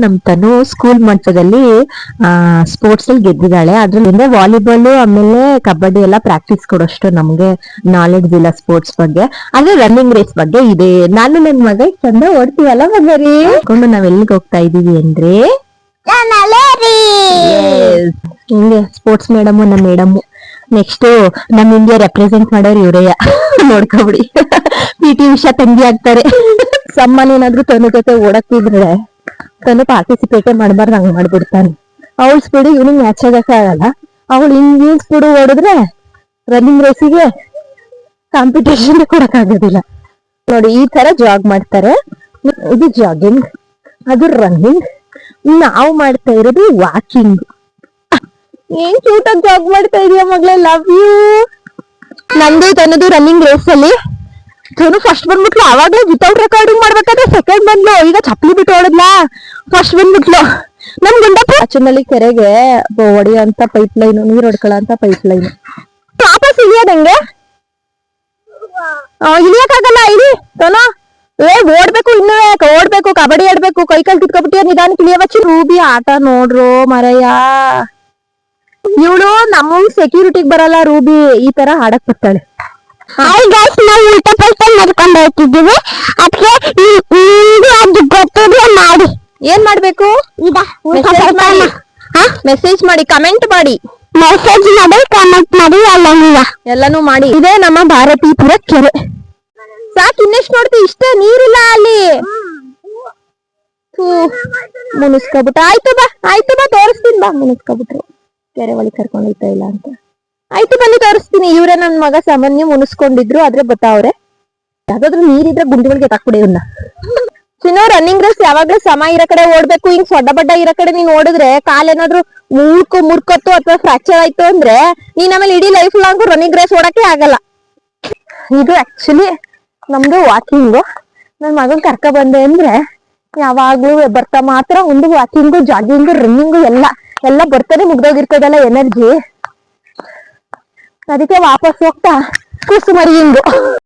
ನಮ್ ತನು ಸ್ಕೂಲ್ ಮಟ್ಟದಲ್ಲಿ ಸ್ಪೋರ್ಟ್ಸ್ ಅಲ್ಲಿ ಗೆದ್ದಿದ್ದಾಳೆ. ಅದ್ರಿಂದ ವಾಲಿಬಾಲ್ ಆಮೇಲೆ ಕಬಡ್ಡಿ ಎಲ್ಲ ಪ್ರಾಕ್ಟೀಸ್ ಕೊಡೋಷ್ಟು ನಮ್ಗೆ ನಾಲೆಡ್ಜ್ ಇಲ್ಲ ಸ್ಪೋರ್ಟ್ಸ್ ಬಗ್ಗೆ. ಆದ್ರೆ ರನ್ನಿಂಗ್ ರೇಸ್ ಬಗ್ಗೆ ಇದೆ. ನಾನು ನನ್ ಮಗ ಚಂದ ಓಡ್ತೀವಲ್ಲ ಮಗರಿ ಕೊಂಡು ನಾವ್ ಎಲ್ಲಿಗೆ ಹೋಗ್ತಾ ಇದೀವಿ ಅಂದ್ರೆ ಹಿಂಗೆ ಸ್ಪೋರ್ಟ್ಸ್ ಮೇಡಮ್ ನಮ್ ಮೇಡಮ್ ನೆಕ್ಸ್ಟ್ ನಮ್ ಇಂಡಿಯಾ ರೆಪ್ರೆಸೆಂಟ್ ಮಾಡೋರು ಇವರೇ ನೋಡ್ಕೊಬಿಡಿ. ಪಿ.ಟಿ. ಉಷಾ ತಂಗಿ ಆಗ್ತಾರೆ. ಸಮ್ಮನ್ ಏನಾದ್ರು ತನ್ನ ಜೊತೆ ಓಡಕ್ತಿದ್ರೆ ತನು ಪಾರ್ಟಿಸಿಪೇಟ್ ಮಾಡಬಾರ್ದು, ಹಂಗ್ ಮಾಡ್ಬಿಡ್ತಾನೆ. ಅವಳ ಸ್ಪೀಡ್ ಇವ್ನಿಗೆ ಮ್ಯಾಚ್ ಆಗಕ್ಕ ಆಗಲ್ಲ. ಅವಳು ಹಿಂಗ್ ಸ್ಪೀಡ್ ಓಡಿದ್ರೆ ರನ್ನಿಂಗ್ ರೇಸಿಗೆ ಕಾಂಪಿಟೇಷನ್ ಕೊಡಕ್ ಆಗೋದಿಲ್ಲ. ನೋಡಿ ಈ ತರ ಜಾಗ್ ಮಾಡ್ತಾರೆ. ಇದು ಜಾಗಿಂಗ್, ಅದು ರನ್ನಿಂಗ್. ನಾವು ಮಾಡ್ತಾ ಇರೋದು ವಾಕಿಂಗ್. ಏನ್ ಕ್ಯೂಟ್ ಆಗಿ ಜಾಗ್ ಮಾಡ್ತಾ ಇದೀಯ ಮಗಳೇ, ಲವ್ ಯು. ನಂದು ತನ್ನದು ರನ್ನಿಂಗ್ ರೇಸ್ ಅಲ್ಲಿ ತನು ಫಸ್ಟ್ ಬಂದ್ಬಿಟ್ಲು. ಅವಾಗ್ಲೇ ವಿತೌಟ್ ರೆಕಾರ್ಡಿಂಗ್ ಮಾಡ್ಬೇಕಾದ್ರೆ ಸೆಕೆಂಡ್ ಬಂದ್ಲು. ಈಗ ಚಪ್ಪಲಿ ಬಿಟ್ಟು ಹೊಡದ್ಲಾ, ಫಸ್ಟ್ ಬಂದ್ಬಿಟ್ಲು. ನಮ್ ಗುಂಡಪ್ಪ ಅಚ್ಚನಲ್ಲಿ ಕೆರೆಗೆ ಹೊಡಿಯೋಂತ ಪೈಪ್ ಲೈನ್, ನೀರ್ ಹೊಡ್ಕೊಳ್ಳೋ ಅಂತ ಪೈಪ್ ಲೈನ್. ವಾಪಸ್ ಇಳಿಯೋದಂಗೆ ಇಳಿಯಕ್ಕಾಗಲ್ಲ. ಇಳಿ ತನು, ಓಡ್ಬೇಕು, ಇನ್ನೂ ಓಡ್ಬೇಕು, ಕಬಡ್ಡಿ ಆಡ್ಬೇಕು, ಕೈ ಕಾಲ್ ಕಿತ್ಕೊಬಿಟ್ಟಿಯ ನಿಧಾನಕ್ಕೆ ಇಳಿಯವಚ್ಚಿ. ರೂಬಿ ಆಟ ನೋಡ್ರು ಮರಯ್ಯ. ಇವಳು ನಮ್ಮ ಸೆಕ್ಯೂರಿಟಿಗೆ ಬರಲ್ಲ. ರೂಬಿ ಈ ತರ ಆಡಕ್ ಬರ್ತಾಳೆ. ಹಾಯ್ ಗೈಸ್, ನಾವು ಉಲ್ಟಾ ಪಲ್ಟಾ ನಡ್ಕೊಂಡು ಹೋಗ್ತಿದ್ದೀವಿ. ಅದಕ್ಕೆ ಅದು ಗೊತ್ತಿದ್ರೆ ಮಾಡಿ. ಏನ್ ಮಾಡ್ಬೇಕು? ಮೆಸೇಜ್ ಮಾಡಿ, ಕಮೆಂಟ್ ಮಾಡಿ, ಮೆಸೇಜ್ ಮಾಡಿ, ಕಮೆಂಟ್ ಮಾಡಿ, ಎಲ್ಲಾನು ಮಾಡಿ. ಇದೇ ನಮ್ಮ ಭಾರತೀಪುರ ಕೆರೆ. ಸಾಕ್, ಇನ್ನೆಷ್ಟು ನೋಡ್ತಿ? ಇಷ್ಟ ನೀರಿಲ್ಲ ಅಲ್ಲಿ. ಮುನಿಸ್ಕೊಬಿಟ್ಟ. ಆಯ್ತು ಬಾ ತೋರಿಸ್ತೀನಿ ಬಾ. ಮುನಿಸ್ಕೊಬಿಟ್ರು, ಕೆರೆ ಒಳಗೆ ಕರ್ಕೊಂಡು ಹೋಯ್ತಾ ಇಲ್ಲ ಅಂತ. ಆಯ್ತು ಬನ್ನಿ ತೋರಿಸ್ತೀನಿ. ಇವ್ರೆ ನನ್ ಮಗ ಸಾಮಾನ್ಯ ಮುನಿಸ್ಕೊಂಡಿದ್ರು, ಆದ್ರೆ ಬತ್ತಾವ್ರೆ. ಯಾವ್ದಾದ್ರು ನೀರಿದ್ರೆ ಗುಂಡಿಗಳಿಗೆ ತಾಕ್ಬಿಡಿ ಇವ್ನ. ಚಿನ್ನೋ, ರನ್ನಿಂಗ್ ರೇಸ್ ಯಾವಾಗ್ಲೂ ಸಮ ಇರೋ ಕಡೆ ಓಡ್ಬೇಕು. ಹಿಂಗ್ ಸೊಡ್ಡ ಬಡ್ಡ ಇರೋ ಕಡೆ ನೀನ್ ಓಡಿದ್ರೆ ಕಾಲೇನಾದ್ರು ಮುರ್ಕೊತ್ತು ಅಥವಾ ಫ್ರಾಕ್ಚರ್ ಆಯ್ತು ಅಂದ್ರೆ ನೀನ್ ಆಮೇಲೆ ಇಡೀ ಲೈಫ್ ಲಾಂಗ್ ರನ್ನಿಂಗ್ ರೇಸ್ ಓಡಕ್ಕೆ ಆಗಲ್ಲ. ಇದು ಆಕ್ಚುಲಿ ನಮ್ದು ವಾಕಿಂಗು. ನನ್ ಮಗನ್ ಕರ್ಕ ಬಂದೆ ಅಂದ್ರೆ ಯಾವಾಗ್ಲೂ ಬರ್ತಾ ಮಾತ್ರ ಒಂದು ವಾಕಿಂಗು, ಜಾಗಿಂಗು, ರನ್ನಿಂಗು ಎಲ್ಲ ಬರ್ತಾನೆ ಮುಗ್ದೋಗಿರ್ತದಲ್ಲ ಎನರ್ಜಿ. ಅದಕ್ಕೆ ವಾಪಸ್ ಹೋಗ್ತಾ ಕೂಸು ಮರಿಯಿಂಗು.